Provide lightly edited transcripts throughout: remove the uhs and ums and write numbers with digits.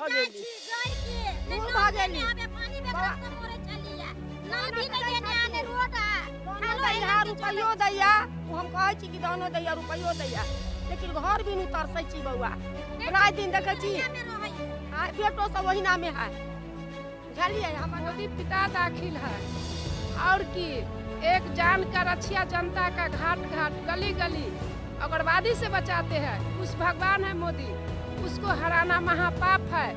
भगेली दूर भगेली रुपयो दैया हम कहै छी कि दानो दैया रुपयो दैया लेकिन घर भी तरसै छी बउआ रात दिन देखै छी बेटो सब ओहिना में है बुझलिए हमर मोदी पिता दाखिल है और की एक जानकर रक्षिया जनता का घाट घाट गली गली उग्रवादी से बचाते हैं उस भगवान है मोदी उसको हराना महापाप है।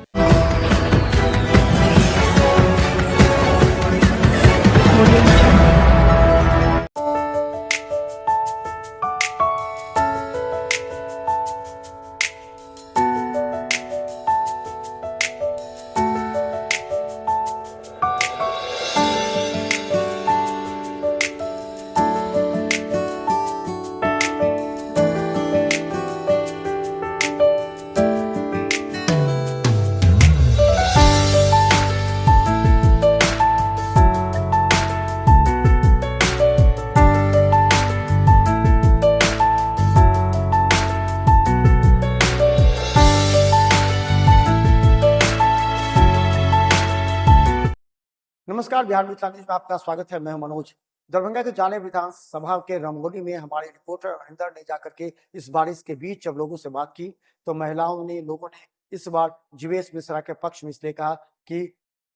नमस्कार, बिहार मिथिलांचल में आपका स्वागत है। मैं मनोज। दरभंगा के जाले विधानसभा के रंगोली में हमारे रिपोर्टर अरिंदर ने जाकर के इस बारिश के बीच जब लोगों से बात की तो लोगों ने इस बार जीवेश मिश्रा के पक्ष में इसलिए कहा कि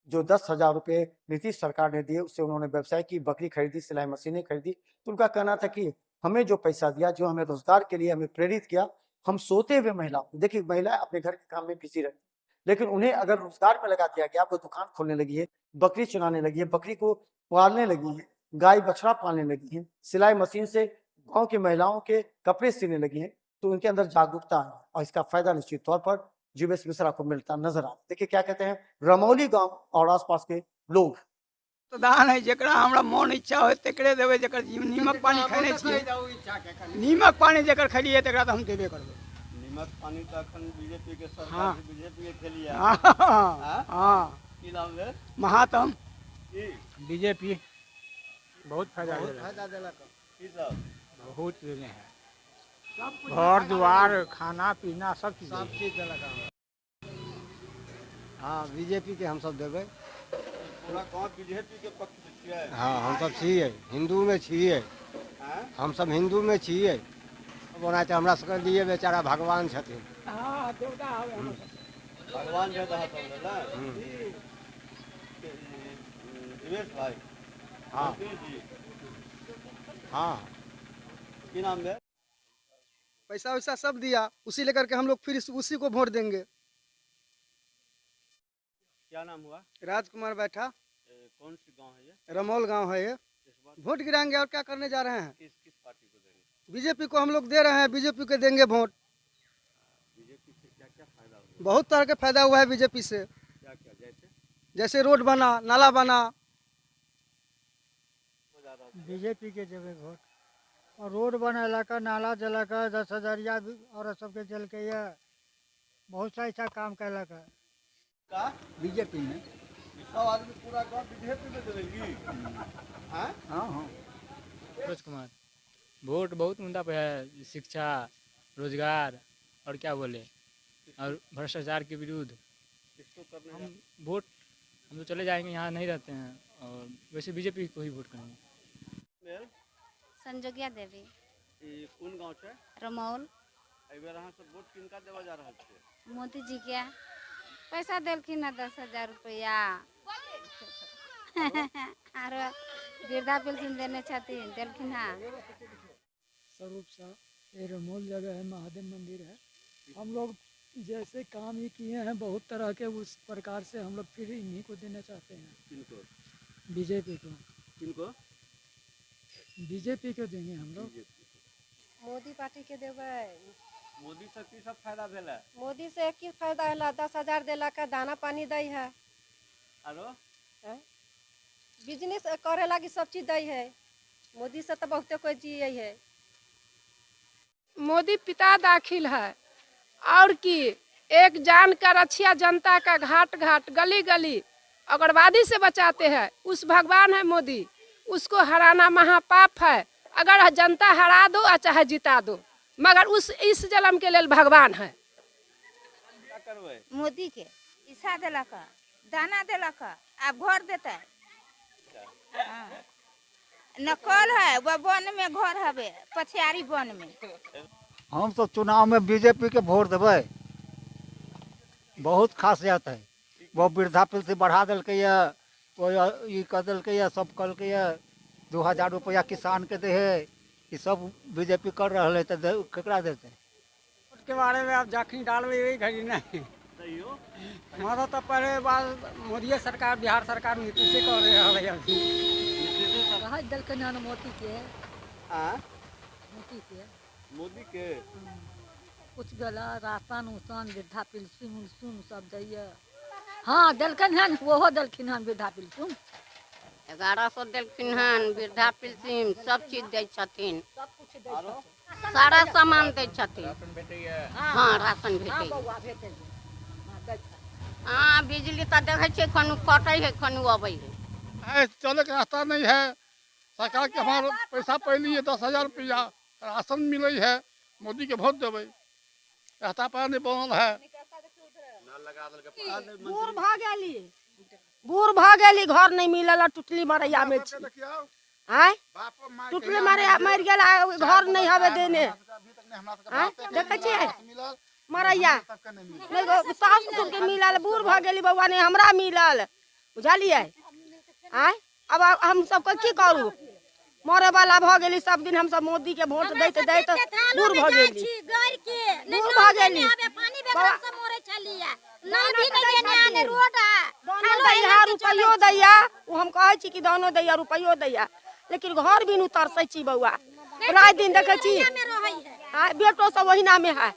जो 10,000 रुपये नीतीश सरकार ने दिए उससे उन्होंने व्यवसाय की, बकरी खरीदी, सिलाई मशीनें खरीदी। तो उनका कहना था कि हमें जो पैसा दिया, जो हमें रोजगार के लिए हमें प्रेरित किया, हम सोते हुए महिला, देखिए महिला अपने घर के काम में बिजी रहती, लेकिन उन्हें अगर रोजगार में लगा दिया गया, वो दुकान खोलने लगी है, बकरी चुराने लगी है, बकरी को पालने लगी है, गाय बछड़ा पालने लगी है, सिलाई मशीन से गांव की महिलाओं के कपड़े सीने लगी हैं, तो उनके अंदर जागरूकता है और इसका फायदा निश्चित तौर पर जीवेश मिश्रा को मिलता नजर आ। देखिए क्या कहते हैं रमौली गांव और आसपास के लोग। तो दान है जकरा हमरा मन इच्छा हो तकरे देवे, जकर नीमक पानी खाने छिए, नीमक पानी जकर खलिए तकरा तो हम देबे करबे। नीमक पानी तो अखन बीजेपी के सरकार बीजेपी के खेलिए। हां की नाम है महातम बीजेपी बहुत फायदा देलक। की सब बहुत देने हैं, घर द्वार खाना पीना सब चीज देलक। हाँ बीजेपी के हम सब देवे। पूरा गांव बीजेपी के पक्ष में छिए। हाँ हम सब छिए, हिंदू में छिए, हम सब हिंदू में छिए। बोना तो हमरा सबके लिए बेचारा भगवान छथिन। हां देवता आवे हम भगवान जे दहत होला जीवेश भाई। हाँ जी हाँ की नाम है? पैसा वैसा सब दिया, उसी लेकर के हम लोग फिर उसी को वोट देंगे। क्या नाम हुआ? राजकुमार बैठा। कौन सी गांव है ये? रमौल गांव है ये। वोट गिराएंगे और क्या करने जा रहे हैं? किस किस पार्टी को देंगे? बीजेपी को हम लोग दे रहे हैं, बीजेपी को देंगे वोट। बीजेपी से क्या क्या फायदा हुआ? बहुत तरह के फायदा हुआ है बीजेपी से। क्या क्या? जैसे जैसे रोड बना, नाला बना। बीजेपी के देवे वोट और रोड बनेला का, नाला जला का, 10,000 और सबके जल के ये बहुत सा ऐसा काम कैला का बीजेपी में सब आदमी पूरा गांव बीजेपी में देगी। हां हाँ मनोज कुमार। वोट बहुत मुद्दा पे है, शिक्षा, रोजगार और क्या बोले, और भ्रष्टाचार के विरुद्ध किसको करने? हम वोट हम तो चले जाएंगे, यहाँ नहीं रहते हैं, और वैसे बीजेपी को ही वोट करेंगे। संजोगिया देवी। ई कौन गांव छे? रमौल। एहि बेर अहाँ सब वोट किनका देवा जा रहल छियै? मोदी जी के पैसा देलखिन है 10,000 रुपया और वृद्धा पेंशन देने छथिन, देलखिन है। स्वरूप सा ये रमोल जगह है, महादेव मंदिर है। हम लोग जैसे काम ही किए हैं बहुत तरह के, उस प्रकार से हम लोग फिर इन्हीं को देना चाहते हैं। किनको? बीजेपी को। किनको? बीजेपी को देंगे हम लोग। मोदी पार्टी के देवे। मोदी से की सब फायदा भेला? मोदी से की फायदा है? 10,000 देला का, दाना पानी दई है, आरो बिजनेस करे लगी सब चीज दई है। मोदी से तो बहुते कोई जिये है। मोदी पिता दाखिल है और की एक जानकर रक्षिया जनता का घाट घाट गली गली उग्रवादी से बचाते हैं उस भगवान है मोदी, उसको हराना महापाप है। अगर जनता हरा दो या चाहे जिता दो, मगर उस इस जन्म के लिए भगवान है। क्या करवे? मोदी के पैसा दिलक दाना दिलक अब घर देते न कल है वह वन में घर हवे पछियारी वन में। हम तो चुनाव में बीजेपी के वोट देवे। बहुत खासियत है। वो वृद्धा पेंशन बढ़ा दिलकै ये, वो ई कर दिलकै ये, सब कलकै ये 2000 रुपया किसान के दे है। ये सब बीजेपी कर रहा है तो केकरा देते। वोट के बारे में आप जखनी डालबे यही घड़ी नहीं हमारा तो पहले बार मोदी सरकार बिहार सरकार नीतीश कर रहे है अभी राहत दलकन हन मोदी के मोदी के कुछ गला राशन उसन वृद्धा पेंशन उसन सब दैया। हाँ दलकन हन वो दलखिन हन वृद्धा पेंशन 1100 देलखिन हन वृद्धा पेंशन सब चीज दै छथिन सारा सामान दै छथिन। हाँ राशन भेटै हाँ बिजली तो देखे छे खनु कटै है खनु अबै है। चले के रास्ता नहीं है। सरकार के हमारे पैसा पहली है 10,000 रुपया राशन मिले है। मोदी के वोट देवे। रास्ता पर नहीं बनल है। बूढ़ भागेली घर नहीं मिलल टुटली मरैया में आय टुटली मरैया मर गेल घर नहीं हवे देने देखे छियै मरैया नहीं सास ससुर के मिलल बूढ़ भागेली बउआ ने हमरा मिलल बुझलियै। आय अब हम सबके की करू मरे वाला भ गेली सब दिन हम सब मोदी के वोट दैत दैत बूढ़ भ गेली बूढ़ भ गेली रुपयो दैया हम कहे छी कि दानो दैया रुपयो दैया लेकिन घर भी तरसै छी बउआ। रात दिन देखे छी बेटो सब ओहिना में है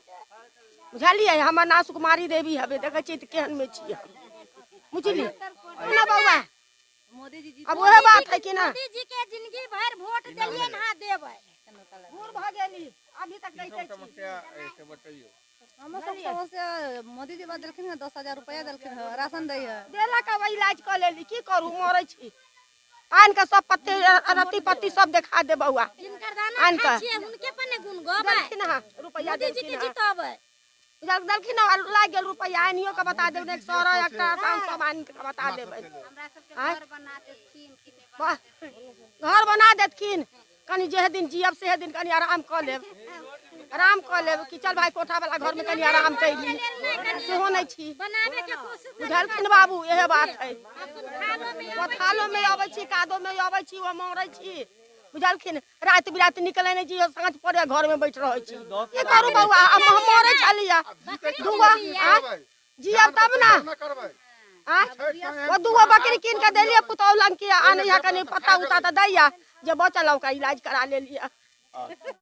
बुझलियै। हमर नाम सुकुमारी देवी हवे देखे छी त केहन में छी बुझली ना बउआ। अब वह बात है कि ना मोदी जी के जिंदगी भर वोट देलिए ना देबै बूढ़ भ गेली अभी तक दैते छी। हम सब समस्या मोदी जी देलखिन 10,000 रुपया देलखिन राशन दै है देलक अब इलाज कर लेली की करू मरै छी आन के सब पत्ते रत्ती पत्ती सब दिखा दे बउआ आन के उनके पर ने गुण गबै ना रुपया मोदी जी के जिताबै दलखिन लाग गेल रुपया आनियो के बता देब एक सौरा एकटा सब आन के बता देबै। घर बना देथिन कनी जे दिन जियब से दिन कनी आराम कर लेब कि चल भाई कोठा वाला घर में कनी आराम कैली सेहो नहीं छी बुझलखिन बाबू यह बात है। पथालो में अबै छी कादो में अबै छी वो मरै छी बुझलखिन रात बिरात निकले नहीं जी साँझ पड़े घर में बैठ रहे छी की करू बउआ हम मरे छलिया दुगो जियब तब ना वो दुगो बकरी कीन के देलिए पुतौल लंग के आने कनी पत्ता उता दैया जे बचल ओका इलाज करा ले लिया।